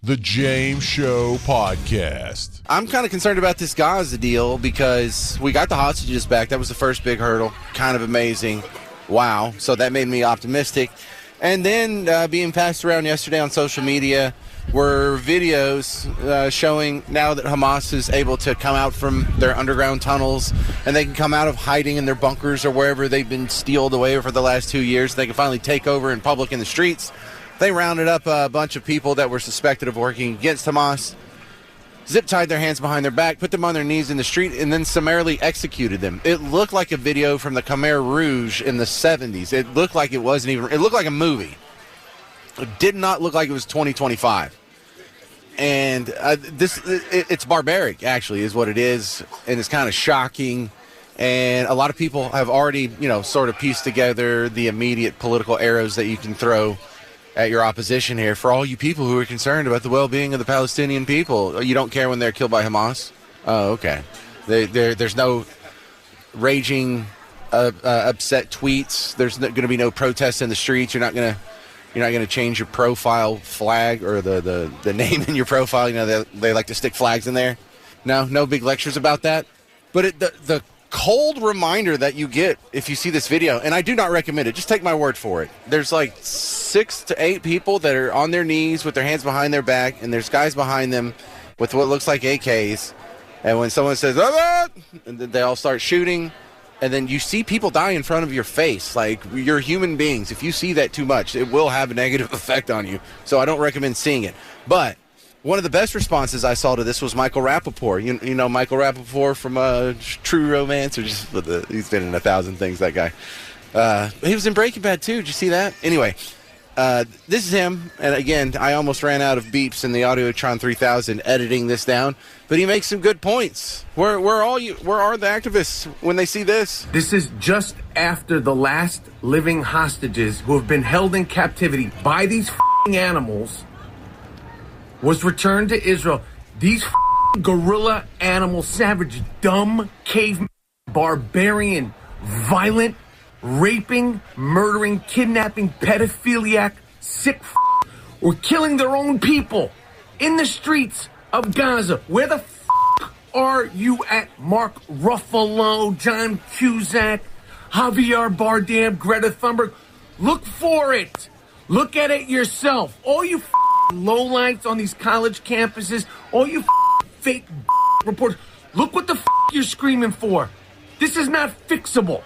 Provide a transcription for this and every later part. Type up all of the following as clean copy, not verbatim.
The James Show Podcast. I'm kind of concerned about this Gaza deal because we got the hostages back. That was the first big hurdle. Kind of amazing. Wow. So that made me optimistic. And then being passed around yesterday on social media were videos showing now that Hamas is able to come out from their underground tunnels and they can come out of hiding in their bunkers or wherever they've been stealed away for the last 2 years. They can finally take over in public in the streets. They rounded up a bunch of people that were suspected of working against Hamas, zip-tied their hands behind their back, put them on their knees in the street, and then summarily executed them. It looked like a video from the Khmer Rouge in the 70s. It looked like it wasn't even... It looked like a movie. It did not look like it was 2025. And it's barbaric, actually, is what it is, and it's kind of shocking. And a lot of people have already, sort of pieced together the immediate political arrows that you can throw at your opposition here. For all you people who are concerned about the well-being of the Palestinian people, you don't care when they're killed by Hamas? Oh, okay. There's no raging, upset tweets. There's going to be no protests in the streets. You're not going to change your profile flag or the name in your profile. They like to stick flags in there. No big lectures about that. But the cold reminder that you get if you see this video, and I do not recommend it, just take my word for it. There's like 6 to 8 people that are on their knees with their hands behind their back, and there's guys behind them with what looks like AKs. And when someone says, "Ah!" and then they all start shooting, and then you see people die in front of your face. Like, you're human beings. If you see that too much, it will have a negative effect on you. So I don't recommend seeing it. But one of the best responses I saw to this was Michael Rappaport. You know Michael Rappaport from True Romance, or just he's been in 1,000 things, that guy. He was in Breaking Bad too. Did you see that? Anyway, this is him. And again, I almost ran out of beeps in the Audiotron 3000 editing this down. But he makes some good points. Where are the activists when they see this? This is just after the last living hostages who have been held in captivity by these animals was returned to Israel. These gorilla animal savage, dumb, cave, barbarian, violent, raping, murdering, kidnapping, pedophiliac, sick were killing their own people in the streets of Gaza. Where the are you at, Mark Ruffalo, John Cusack, Javier Bardem, Greta Thunberg? Look for it. Look at it yourself. All you lowlights on these college campuses, all you fake reporters, look what the you're screaming for. This is not fixable.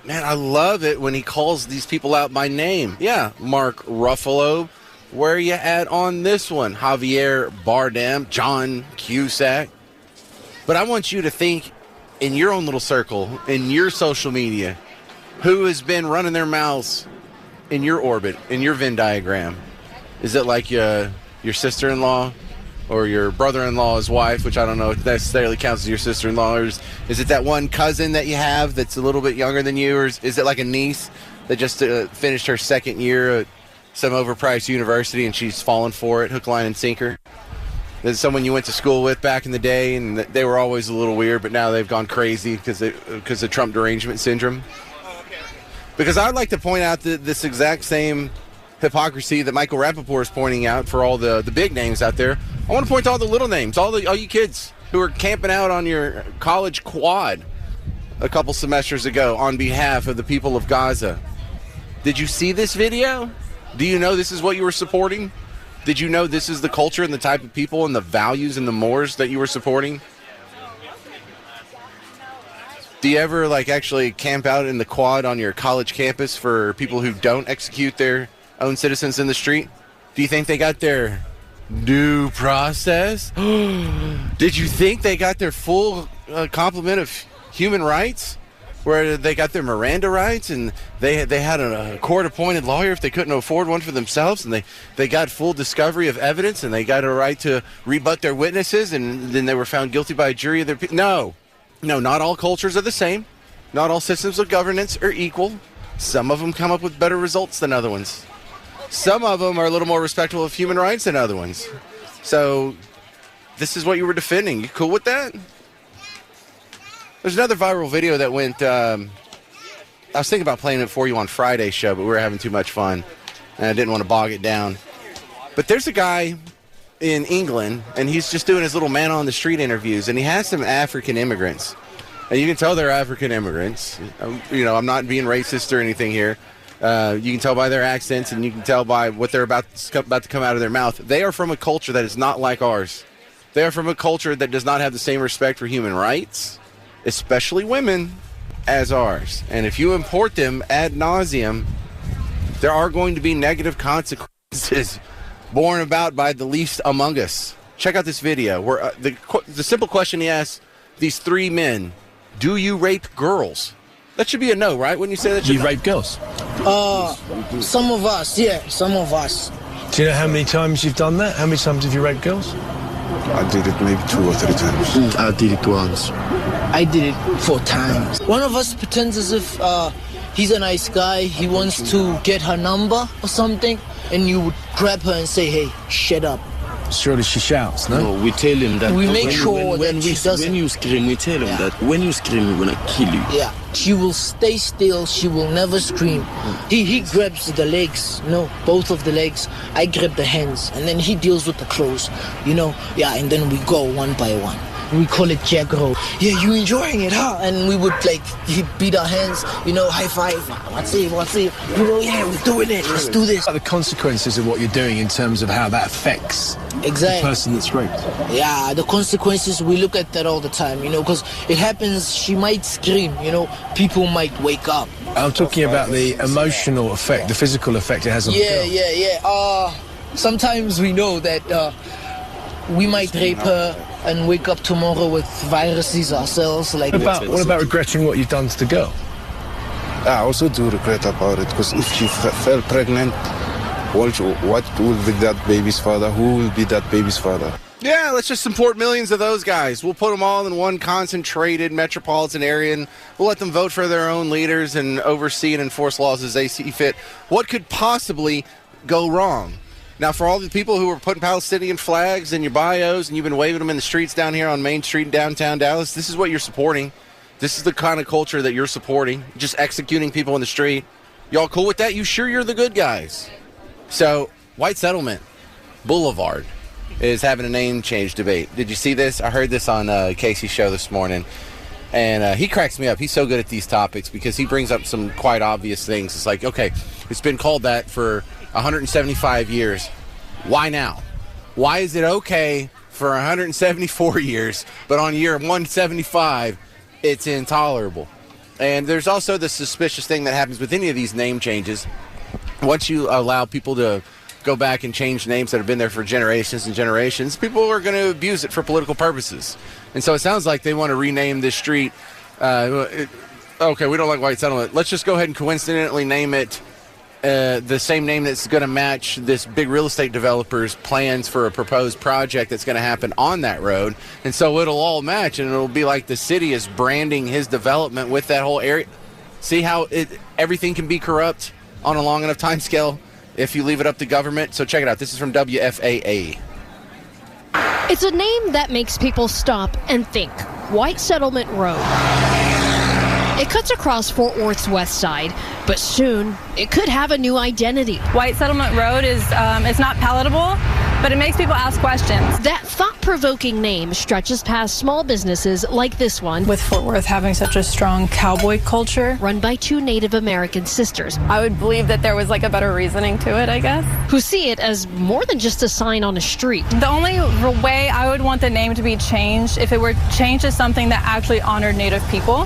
Man, I love it when he calls these people out by name. Yeah, Mark Ruffalo, where are you at on this one? Javier Bardem, John Cusack. But I want you to think in your own little circle, in your social media, who has been running their mouths in your orbit, in your Venn diagram. Is it like your sister-in-law or your brother-in-law's wife, which I don't know if necessarily counts as your sister-in-law? Or is it that one cousin that you have that's a little bit younger than you? Or is it like a niece that just finished her second year at some overpriced university and she's fallen for it, hook, line, and sinker? There's someone you went to school with back in the day and they were always a little weird, but now they've gone crazy because of Trump derangement syndrome. Because I'd like to point out this exact same hypocrisy that Michael Rappaport is pointing out for all the big names out there. I want to point to all the little names, all you kids who are camping out on your college quad a couple semesters ago on behalf of the people of Gaza. Did you see this video? Do you know this is what you were supporting? Did you know this is the culture and the type of people and the values and the mores that you were supporting? Do you ever actually camp out in the quad on your college campus for people who don't execute their own citizens in the street? Do you think they got their due process? Did you think they got their full complement of human rights? Where they got their Miranda rights and they had a court-appointed lawyer if they couldn't afford one for themselves, and they got full discovery of evidence and they got a right to rebut their witnesses, and then they were found guilty by a jury of their people? No, not all cultures are the same. Not all systems of governance are equal. Some of them come up with better results than other ones. Some of them are a little more respectful of human rights than other ones. So this is what you were defending. You cool with that? There's another viral video that went, I was thinking about playing it for you on Friday's show, but we were having too much fun, and I didn't want to bog it down. But there's a guy in England, and he's just doing his little man on the street interviews, and he has some African immigrants. And you can tell they're African immigrants. I'm not being racist or anything here. You can tell by their accents, and you can tell by what they're about to come out of their mouth. They are from a culture that is not like ours. They are from a culture that does not have the same respect for human rights, especially women, as ours. And if you import them ad nauseum, there are going to be negative consequences borne about by the least among us. Check out this video where the simple question he asks these three men: do you rape girls? That should be a no, right? Wouldn't you say that? You rape girls? Some of us, yeah, some of us. Do you know how many times you've done that? How many times have you raped girls? I did it maybe 2 or 3 times. I did it once. I did it 4 times. One of us pretends as if he's a nice guy. He wants to get her number or something, and you would grab her and say, hey, shut up. Surely she shouts, no? No, we tell him that. We make sure when she doesn't. When you scream, we tell him that when you scream, we're gonna kill you. Yeah, she will stay still. She will never scream. He grabs the legs, both of the legs. I grab the hands, and then he deals with the clothes, Yeah, and then we go one by one. We call it Jagro. Yeah, you enjoying it, huh? And we would he'd beat our hands, high five. What's it? Yeah, we're doing it. Let's do this. The consequences of what you're doing in terms of how that affects the person that's raped. Yeah, the consequences, we look at that all the time, because it happens. She might scream, people might wake up. I'm talking about the emotional effect, the physical effect it has on the girl. Yeah. Sometimes we know that we might rape her and wake up tomorrow with viruses ourselves. What about regretting what you've done to the girl? I also do regret about it, because if she fell pregnant, what will be that baby's father? Who will be that baby's father? Yeah, let's just import millions of those guys. We'll put them all in one concentrated metropolitan area, and we'll let them vote for their own leaders and oversee and enforce laws as they see fit. What could possibly go wrong? Now, for all the people who are putting Palestinian flags in your bios and you've been waving them in the streets down here on Main Street in downtown Dallas, this is what you're supporting. This is the kind of culture that you're supporting, just executing people in the street. Y'all cool with that? You sure you're the good guys? So, White Settlement Boulevard is having a name change debate. Did you see this? I heard this on Casey's show this morning, and he cracks me up. He's so good at these topics because he brings up some quite obvious things. It's like, okay, it's been called that for 175 years. Why now? Why is it okay for 174 years, but on year 175, it's intolerable? And there's also the suspicious thing that happens with any of these name changes. Once you allow people to go back and change names that have been there for generations and generations, people are going to abuse it for political purposes. And so it sounds like they want to rename this street. Okay, we don't like White Settlement. Let's just go ahead and coincidentally name it the same name that's going to match this big real estate developer's plans for a proposed project that's going to happen on that road. And so it'll all match, and it'll be like the city is branding his development with that whole area. See how everything can be corrupt on a long enough time scale if you leave it up to government? So check it out. This is from WFAA. It's a name that makes people stop and think. White Settlement Road. It cuts across Fort Worth's west side, but soon it could have a new identity. White Settlement Road is it's not palatable, but it makes people ask questions. That thought-provoking name stretches past small businesses like this one. With Fort Worth having such a strong cowboy culture. Run by 2 Native American sisters. I would believe that there was a better reasoning to it, I guess. Who see it as more than just a sign on a street. The only way I would want the name to be changed, if it were changed to something that actually honored Native people.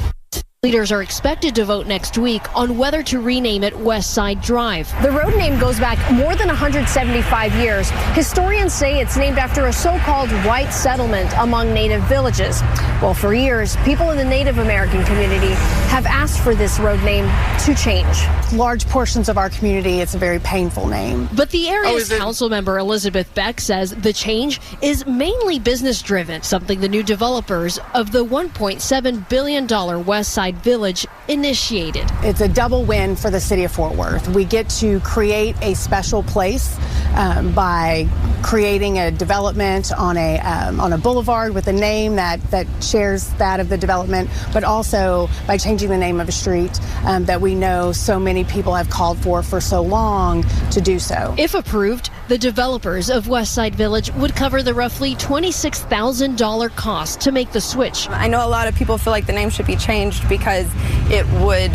Leaders are expected to vote next week on whether to rename it West Side Drive. The road name goes back more than 175 years. Historians say it's named after a so-called white settlement among native villages. Well, for years, people in the Native American community have asked for this road name to change. Large portions of our community, it's a very painful name. But the area's council member Elizabeth Beck says the change is mainly business-driven, something the new developers of the $1.7 billion West Side Village initiated. It's a double win for the city of Fort Worth. We get to create a special place by creating a development on a boulevard with a name that shares that of the development, but also by changing the name of a street that we know so many people have called for so long to do so. If approved, The developers of Westside Village would cover the roughly $26,000 cost to make the switch. I know a lot of people feel like the name should be changed because it would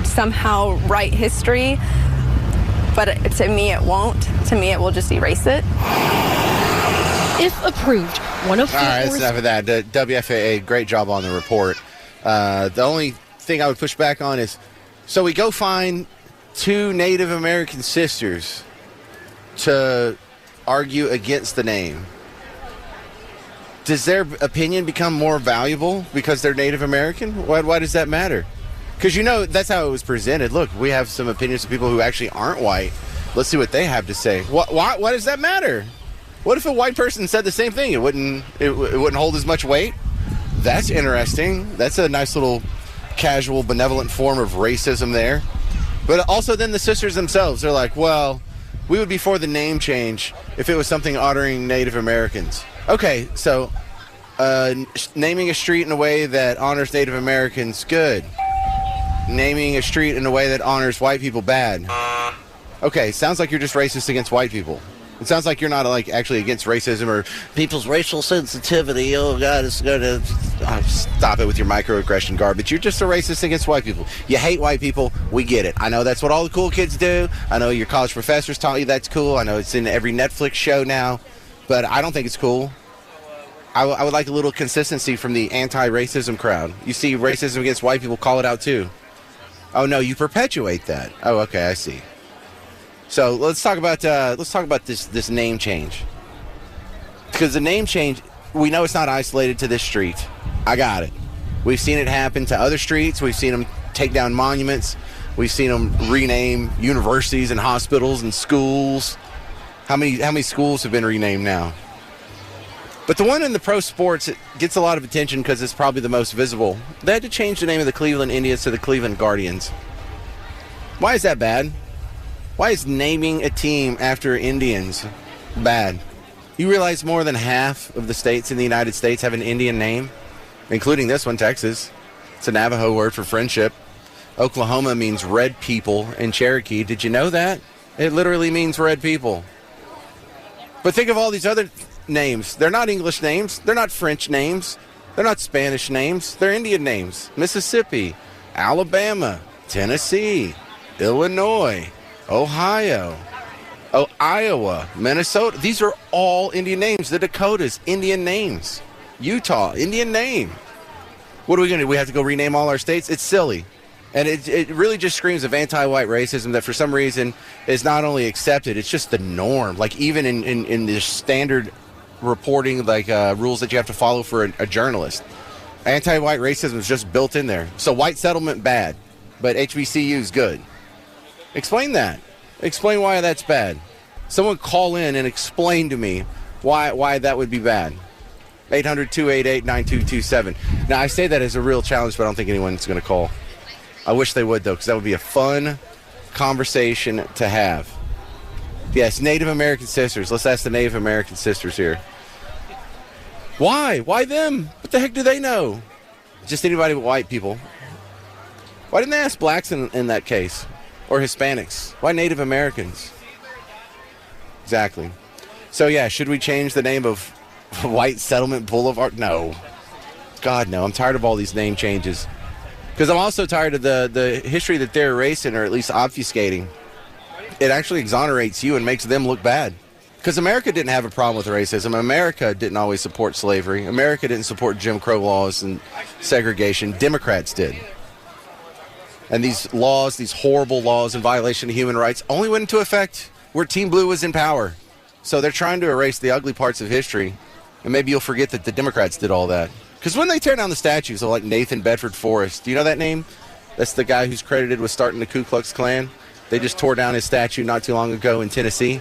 somehow write history, but to me it won't. To me it will just erase it. If approved, one of All right, that's enough of that. The WFAA, great job on the report. The only thing I would push back on is, so we go find 2 Native American sisters to argue against the name. Does their opinion become more valuable because they're Native American? Why does that matter? Because, that's how it was presented. Look, we have some opinions of people who actually aren't white. Let's see what they have to say. Why does that matter? What if a white person said the same thing? It wouldn't hold as much weight? That's interesting. That's a nice little casual, benevolent form of racism there. But also then the sisters themselves, they're like, well, we would be for the name change if it was something honoring Native Americans. Okay, so naming a street in a way that honors Native Americans, good. Naming a street in a way that honors white people, bad. Okay, sounds like you're just racist against white people. It sounds like you're not actually against racism or people's racial sensitivity. Oh, God, it's going to... stop it with your microaggression garbage. You're just a racist against white people. You hate white people. We get it. I know that's what all the cool kids do. I know your college professors taught you that's cool. I know it's in every Netflix show now. But I don't think it's cool. I would like a little consistency from the anti-racism crowd. You see racism against white people, call it out too. Oh, no, you perpetuate that. Oh, okay, I see. So let's talk about this name change, because the name change, we know it's not isolated to this street. I got it. We've seen it happen to other streets. We've seen them take down monuments. We've seen them rename universities and hospitals and schools. How many schools have been renamed now? But the one in the pro sports, it gets a lot of attention because it's probably the most visible. They had to change the name of the Cleveland Indians to the Cleveland Guardians. Why is that bad? Why is naming a team after Indians bad? You realize more than half of the states in the United States have an Indian name, including this one, Texas. It's a Navajo word for friendship. Oklahoma means red people in Cherokee. Did you know that? It literally means red people. But think of all these other names. They're not English names. They're not French names. They're not Spanish names. They're Indian names. Mississippi, Alabama, Tennessee, Illinois, Ohio, Iowa, Minnesota. These are all Indian names. The Dakotas, Indian names. Utah, Indian name. What are we going to do? We have to go rename all our states? It's silly. And it really just screams of anti-white racism that for some reason is not only accepted, it's just the norm. Like even in the standard reporting rules that you have to follow for a journalist. Anti-white racism is just built in there. So white settlement, bad. But HBCU is good. Explain that. Explain why that's bad. Someone call in and explain to me why that would be bad. 800-288-9227. Now, I say that as a real challenge, but I don't think anyone's going to call. I wish they would, though, because that would be a fun conversation to have. Yes, Native American sisters. Let's ask the Native American sisters here. Why? Why them? What the heck do they know? Just anybody but white people. Why didn't they ask blacks in that case? Or Hispanics? Why Native Americans? Exactly. So, yeah, should we change the name of White Settlement Boulevard? No. God, no. I'm tired of all these name changes. Because I'm also tired of the history that they're erasing, or at least obfuscating. It actually exonerates you and makes them look bad. Because America didn't have a problem with racism. America didn't always support slavery. America didn't support Jim Crow laws and segregation. Democrats did. And these laws, these horrible laws in violation of human rights, only went into effect where Team Blue was in power. So they're trying to erase the ugly parts of history. And maybe you'll forget that the Democrats did all that. Because when they tear down the statues of like Nathan Bedford Forrest, do you know that name? That's the guy who's credited with starting the Ku Klux Klan. They just tore down his statue not too long ago in Tennessee.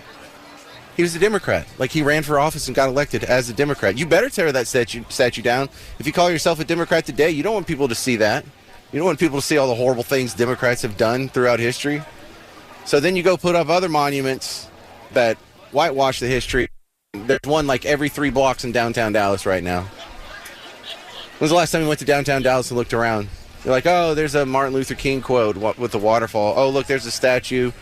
He was a Democrat. Like, he ran for office and got elected as a Democrat. You better tear that statue down. If you call yourself a Democrat today, you don't want people to see that. You don't want people to see all the horrible things Democrats have done throughout history. So then you go put up other monuments that whitewash the history. There's one like every 3 blocks in downtown Dallas right now. When's the last time you went to downtown Dallas and looked around? You're like, oh, there's a Martin Luther King quote with the waterfall. Oh, look, there's a statue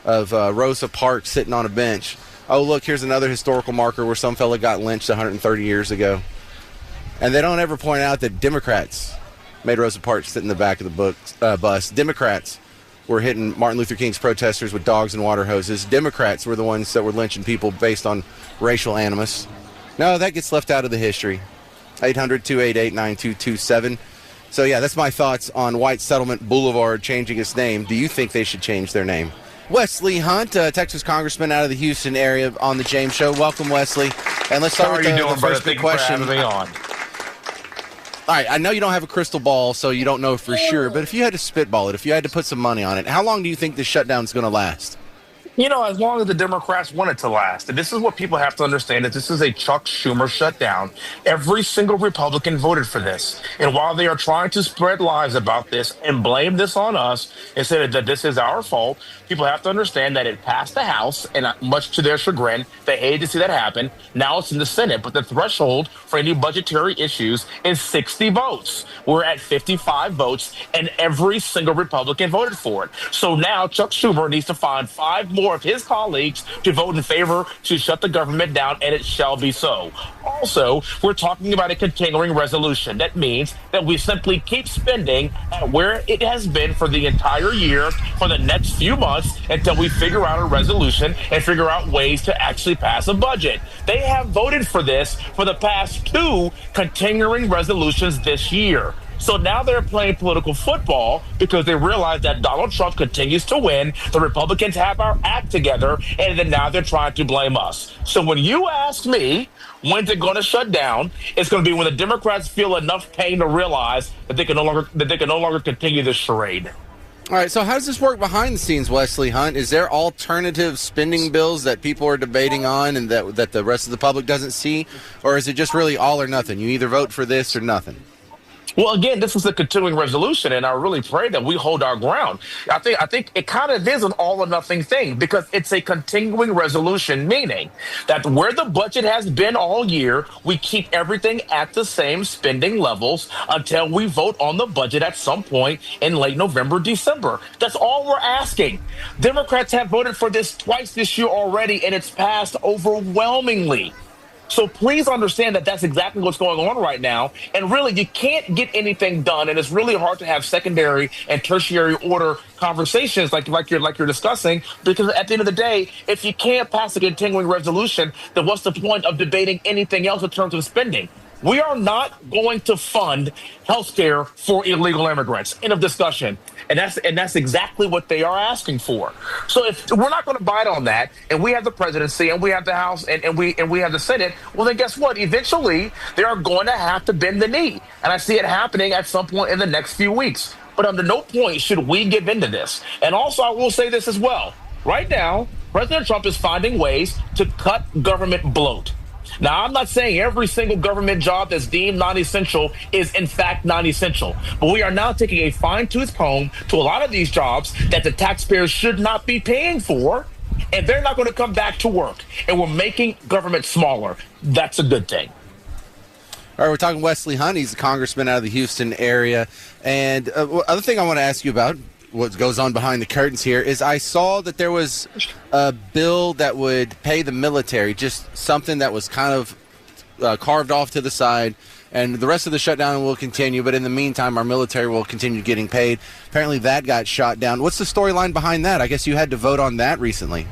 of Rosa Parks sitting on a bench. oh, look, here's another historical marker where some fella got lynched 130 years ago. And they don't ever point out that Democrats made Rosa Parks sit in the back of the bus. Democrats were hitting Martin Luther King's protesters with dogs and water hoses. Democrats were the ones that were lynching people based on racial animus. No, that gets left out of the history. 800-288-9227. So, yeah, that's my thoughts on White Settlement Boulevard changing its name. Do you think they should change their name? Wesley Hunt, Texas congressman out of the Houston area on the James Show. Welcome, Wesley. And let's start with the first big question. All right, I know you don't have a crystal ball, so you don't know for sure, but if you had to spitball it, if you had to put some money on it, how long do you think this shutdown is going to last? You know, as long as the Democrats want it to last. And this is what people have to understand, that this is a Chuck Schumer shutdown. Every single Republican voted for this. And while they are trying to spread lies about this and blame this on us and say that this is our fault, people have to understand that it passed the House, and much to their chagrin, they hated to see that happen. Now it's in the Senate, but the threshold for any budgetary issues is 60 votes. We're at 55 votes, and every single Republican voted for it. So now Chuck Schumer needs to find 5 more of his colleagues to vote in favor to shut the government down, and it shall be so. Also, we're talking about a continuing resolution. That means that we simply keep spending at where it has been for the entire year for the next few months until we figure out a resolution and figure out ways to actually pass a budget. They have voted for this for the past 2 continuing resolutions this year. So now they're playing political football because they realize that Donald Trump continues to win. The Republicans have our act together, and then now they're trying to blame us. So when you ask me, when's it going to shut down? It's going to be when the Democrats feel enough pain to realize that they can no longer continue this charade. All right, so how does this work behind the scenes, Wesley Hunt? Is there alternative spending bills that people are debating on and that the rest of the public doesn't see? Or is it just really all or nothing? You either vote for this or nothing. Well, again, this is a continuing resolution, and I really pray that we hold our ground. I think it kind of is an all or nothing thing because it's a continuing resolution, meaning that where the budget has been all year, we keep everything at the same spending levels until we vote on the budget at some point in late November, December. That's all we're asking. Democrats have voted for this twice this year already, and it's passed overwhelmingly. So please understand that that's exactly what's going on right now. And really, you can't get anything done. And it's really hard to have secondary and tertiary order conversations like you're discussing, because at the end of the day, if you can't pass a continuing resolution, then what's the point of debating anything else in terms of spending? We are not going to fund health care for illegal immigrants. End of discussion. And that's exactly what they are asking for. So if we're not going to bite on that, and we have the presidency, and we have the House, and we have the Senate, well, then guess what? Eventually, they are going to have to bend the knee. And I see it happening at some point in the next few weeks. But under no point should we give into this. And also, I will say this as well. Right now, President Trump is finding ways to cut government bloat. Now, I'm not saying every single government job that's deemed non-essential is, in fact, non-essential. But we are now taking a fine-tooth comb to a lot of these jobs that the taxpayers should not be paying for, and they're not going to come back to work. And we're making government smaller. That's a good thing. All right, we're talking Wesley Hunt. He's a congressman out of the Houston area. And other thing I want to ask you about, what goes on behind the curtains here, is I saw that there was a bill that would pay the military, just something that was kind of carved off to the side, and the rest of the shutdown will continue, but in the meantime, our military will continue getting paid. Apparently that got shot down. What's the storyline behind that? I guess you had to vote on that recently.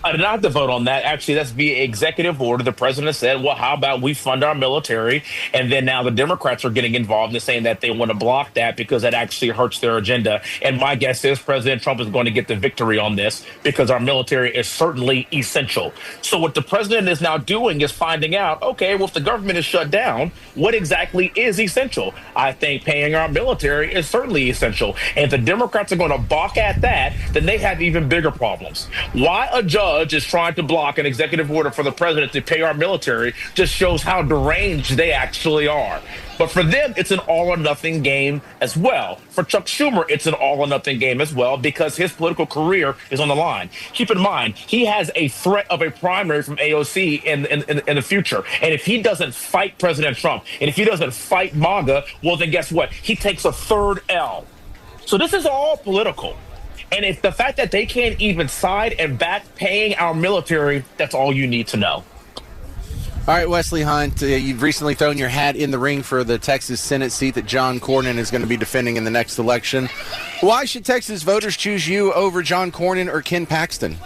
I did not have to vote on that. Actually, that's via executive order. The president said, well, how about we fund our military? And then now the Democrats are getting involved and saying that they want to block that because that actually hurts their agenda. And my guess is President Trump is going to get the victory on this because our military is certainly essential. So what the president is now doing is finding out, okay, well, if the government is shut down, what exactly is essential? I think paying our military is certainly essential. And if the Democrats are going to balk at that, then they have even bigger problems. Why a judge is trying to block an executive order for the president to pay our military just shows how deranged they actually are. But for them, it's an all or nothing game as well. For Chuck Schumer, it's an all or nothing game as well because his political career is on the line. Keep in mind, he has a threat of a primary from AOC in the future. And if he doesn't fight President Trump, and if he doesn't fight MAGA, well, then guess what? He takes a third L. So this is all political. And it's the fact that they can't even side and back paying our military, that's all you need to know. All right, Wesley Hunt, you've recently thrown your hat in the ring for the Texas Senate seat that John Cornyn is going to be defending in the next election. Why should Texas voters choose you over John Cornyn or Ken Paxton?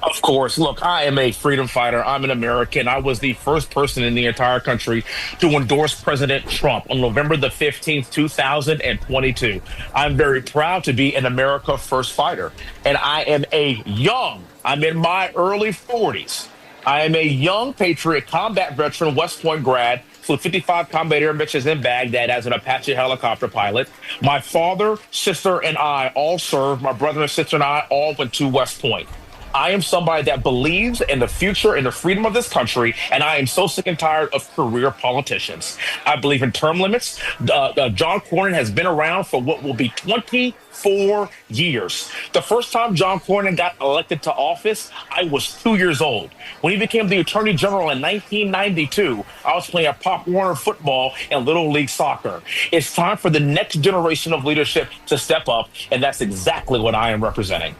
Of course. Look, I am a freedom fighter. I'm an American. I was the first person in the entire country to endorse President Trump on November the 15th, 2022. I'm very proud to be an America First fighter. And I'm in my early 40s. I am a young patriot combat veteran, West Point grad, flew 55 combat air missions in Baghdad as an Apache helicopter pilot. My father, sister, and I all served. My brother and sister and I all went to West Point. I am somebody that believes in the future and the freedom of this country, and I am so sick and tired of career politicians. I believe in term limits. John Cornyn has been around for what will be 24 years. The first time John Cornyn got elected to office, I was 2 years old. When he became the Attorney General in 1992, I was playing Pop Warner football and Little League soccer. It's time for the next generation of leadership to step up, and that's exactly what I am representing.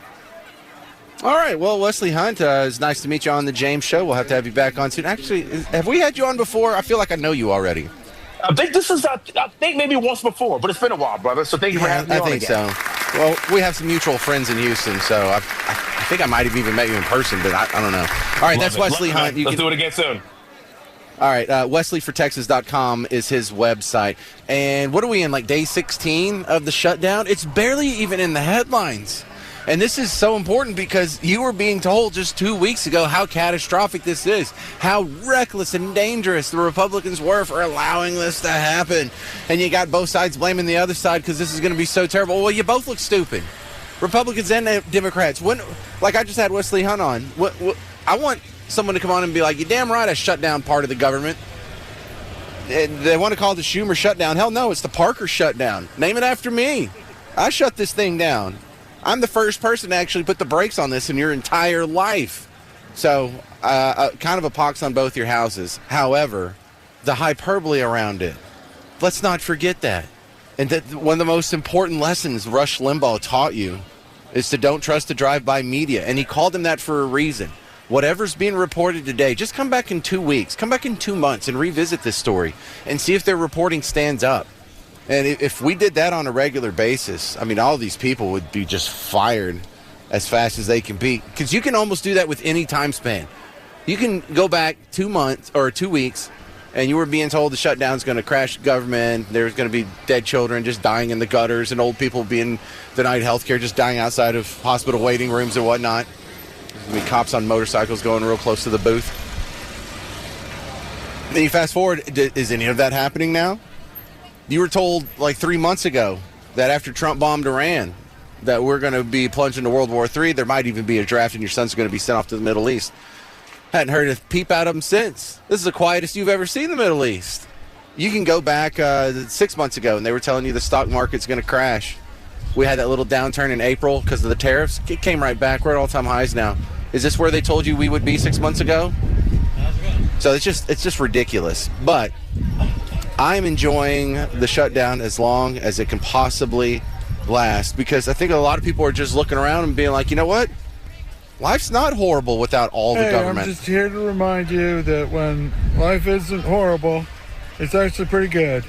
All right. Well, Wesley Hunt, it's nice to meet you on the James Show. We'll have to have you back on soon. Actually, have we had you on before? I feel like I know you already. I think maybe once before, but it's been a while, brother. So thank you for having me on again. I think so. Well, we have some mutual friends in Houston, so I think I might have even met you in person, but I don't know. All right, that's Wesley Hunt. Let's do it again soon. All right, WesleyForTexas.com is his website. And what are we in, like day 16 of the shutdown? It's barely even in the headlines. And this is so important because you were being told just 2 weeks ago how catastrophic this is, how reckless and dangerous the Republicans were for allowing this to happen. And you got both sides blaming the other side because this is going to be so terrible. Well, you both look stupid, Republicans and Democrats. Like I just had Wesley Hunt on. I want someone to come on and be like, you're damn right I shut down part of the government. They want to call it the Schumer shutdown. Hell no, it's the Parker shutdown. Name it after me. I shut this thing down. I'm the first person to actually put the brakes on this in your entire life. So, kind of a pox on both your houses. However, the hyperbole around it, let's not forget that. And that one of the most important lessons Rush Limbaugh taught you is to don't trust the drive-by media. And he called them that for a reason. Whatever's being reported today, just come back in 2 weeks, come back in 2 months and revisit this story and see if their reporting stands up. And if we did that on a regular basis, I mean, all these people would be just fired as fast as they can be. Because you can almost do that with any time span. You can go back 2 months or 2 weeks, and you were being told the shutdown's going to crash the government. There's going to be dead children just dying in the gutters and old people being denied health care, just dying outside of hospital waiting rooms and whatnot. There's going to be cops on motorcycles going real close to the booth. Then you fast forward, is any of that happening now? You were told like 3 months ago that after Trump bombed Iran, that we're going to be plunged into World War III. There might even be a draft and your son's going to be sent off to the Middle East. Hadn't heard a peep out of him since. This is the quietest you've ever seen the Middle East. You can go back 6 months ago and they were telling you the stock market's going to crash. We had that little downturn in April because of the tariffs. It came right back. We're at all-time highs now. Is this where they told you we would be 6 months ago? So it's just ridiculous. But I'm enjoying the shutdown as long as it can possibly last because I think a lot of people are just looking around and being like, you know what? Life's not horrible without all the government. I'm just here to remind you that when life isn't horrible, it's actually pretty good.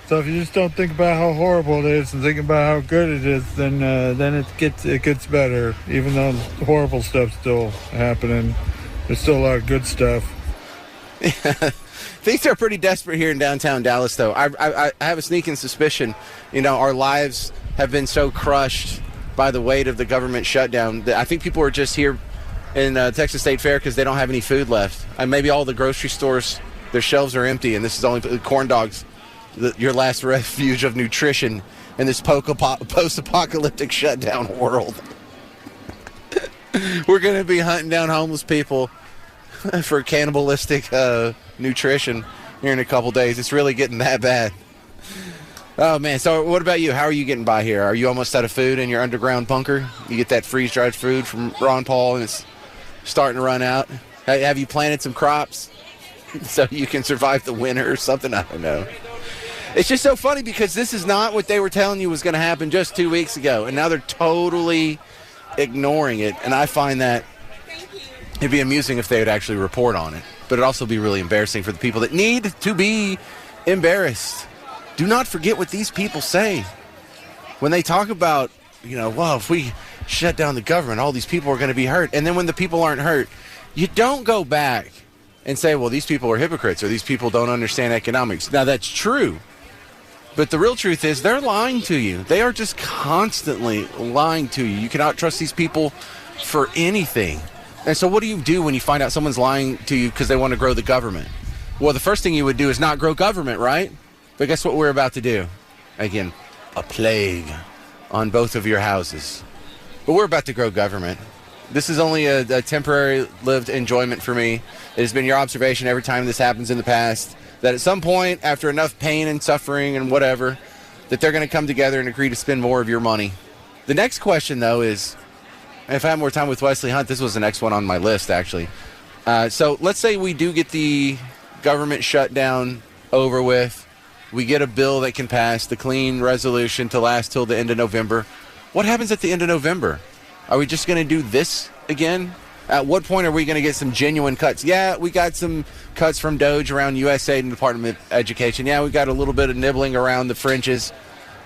So if you just don't think about how horrible it is and think about how good it is, then it gets better. Even though the horrible stuff's still happening, there's still a lot of good stuff. Things are pretty desperate here in downtown Dallas, though. I have a sneaking suspicion, our lives have been so crushed by the weight of the government shutdown that I think people are just here in Texas State Fair because they don't have any food left. And maybe all the grocery stores, their shelves are empty, and this is only corn dogs, your last refuge of nutrition in this post-apocalyptic shutdown world. We're going to be hunting down homeless people for cannibalistic nutrition here in a couple days. It's really getting that bad. Oh, man. So what about you? How are you getting by here? Are you almost out of food in your underground bunker? You get that freeze-dried food from Ron Paul, and it's starting to run out. Have you planted some crops so you can survive the winter or something? I don't know. It's just so funny because this is not what they were telling you was going to happen just 2 weeks ago, and now they're totally ignoring it, and I find that it'd be amusing if they would actually report on it, but it'd also be really embarrassing for the people that need to be embarrassed. Do not forget what these people say. When they talk about, well, if we shut down the government, all these people are going to be hurt, and then when the people aren't hurt, you don't go back and say, well, these people are hypocrites or these people don't understand economics. Now, that's true. But the real truth is they're lying to you. They are just constantly lying to you. You cannot trust these people for anything. And so what do you do when you find out someone's lying to you because they want to grow the government? Well, the first thing you would do is not grow government, right? But guess what we're about to do? Again, a plague on both of your houses. But we're about to grow government. This is only a temporary lived enjoyment for me. It has been your observation every time this happens in the past that at some point, after enough pain and suffering and whatever, that they're going to come together and agree to spend more of your money. The next question, though, is, if I have more time with Wesley Hunt, this was the next one on my list, actually. So let's say we do get the government shutdown over with. We get a bill that can pass, the clean resolution to last till the end of November. What happens at the end of November? Are we just going to do this again? At what point are we going to get some genuine cuts? Yeah, we got some cuts from Doge around USAID and Department of Education. Yeah, we got a little bit of nibbling around the fringes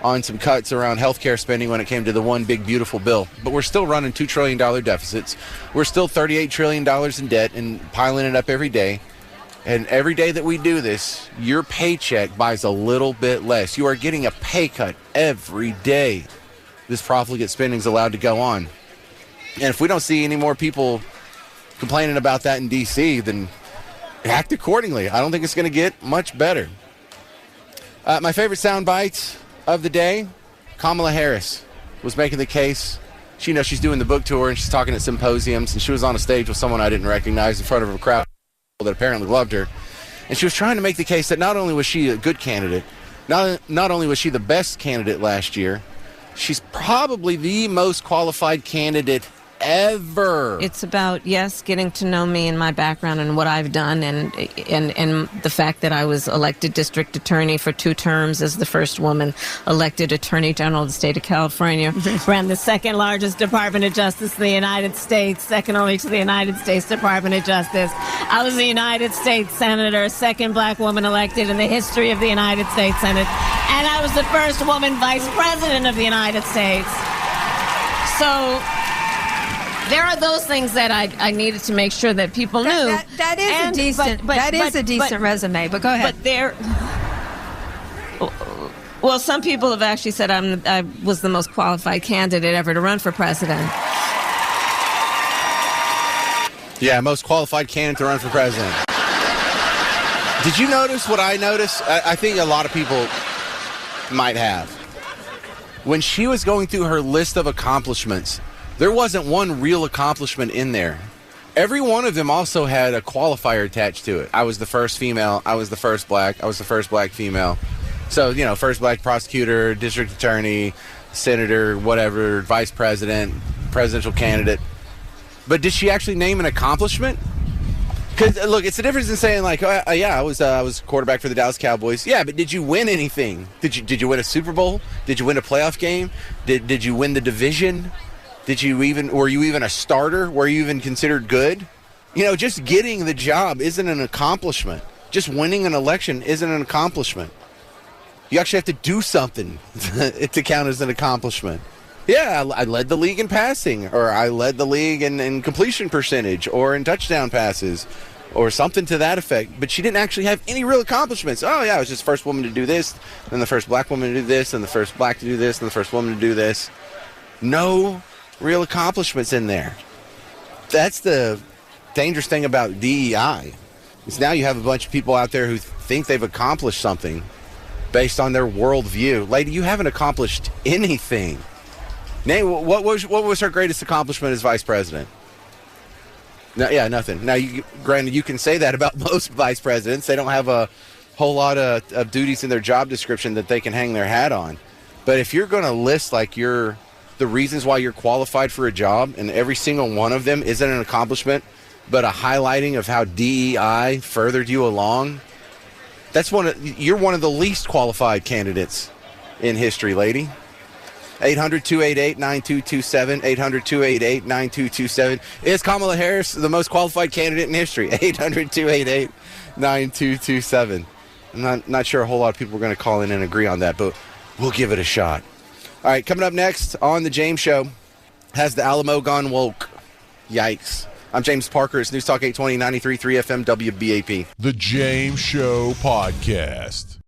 on some cuts around healthcare spending when it came to the one big beautiful bill. But we're still running $2 trillion deficits. We're still $38 trillion in debt and piling it up every day. And every day that we do this, your paycheck buys a little bit less. You are getting a pay cut every day. This profligate spending is allowed to go on. And if we don't see any more people complaining about that in D.C., then act accordingly. I don't think it's going to get much better. My favorite soundbite of the day, Kamala Harris was making the case. She's doing the book tour, and she's talking at symposiums, and she was on a stage with someone I didn't recognize in front of a crowd that apparently loved her. And she was trying to make the case that not only was she a good candidate, not only was she the best candidate last year, she's probably the most qualified candidate ever. It's about, yes, getting to know me and my background and what I've done, and the fact that I was elected district attorney for 2 terms as the first woman elected attorney general of the state of California. Ran the second largest Department of Justice in the United States, second only to the United States Department of Justice. I was a United States Senator, second black woman elected in the history of the United States Senate, and I was the first woman vice president of the United States. So there are those things that I needed to make sure that people knew. That is a decent resume, but go ahead. Well, some people have actually said I was the most qualified candidate ever to run for president. Yeah, most qualified candidate to run for president. Did you notice what I noticed? I think a lot of people might have. When she was going through her list of accomplishments, there wasn't one real accomplishment in there. Every one of them also had a qualifier attached to it. I was the first female. I was the first black. I was the first black female. So, first black prosecutor, district attorney, senator, whatever, vice president, presidential candidate. But did she actually name an accomplishment? Because, look, it's the difference in saying, like, I was quarterback for the Dallas Cowboys. Yeah, but did you win anything? Did you win a Super Bowl? Did you win a playoff game? Did you win the division? Were you even a starter? Were you even considered good? Just getting the job isn't an accomplishment. Just winning an election isn't an accomplishment. You actually have to do something to count as an accomplishment. Yeah, I led the league in passing, or I led the league in completion percentage, or in touchdown passes, or something to that effect. But she didn't actually have any real accomplishments. Oh, yeah, I was just the first woman to do this, then the first black woman to do this, and the first black to do this, and the first woman to do this. No real accomplishments in there. That's the dangerous thing about DEI. Is now you have a bunch of people out there who think they've accomplished something based on their worldview. Lady, you haven't accomplished anything. Nate, what was her greatest accomplishment as vice president? No, yeah, nothing. Now, granted, you can say that about most vice presidents. They don't have a whole lot of duties in their job description that they can hang their hat on. But if you're going to list the reasons why you're qualified for a job, and every single one of them isn't an accomplishment, but a highlighting of how DEI furthered you along, You're one of the least qualified candidates in history, lady. 800-288-9227, 800-288-9227. Is Kamala Harris the most qualified candidate in history? 800-288-9227. I'm not sure a whole lot of people are going to call in and agree on that, but we'll give it a shot. All right, coming up next on The James Show, has the Alamo gone woke? Yikes. I'm James Parker. It's News Talk 820, 93.3 FM, WBAP. The James Show Podcast.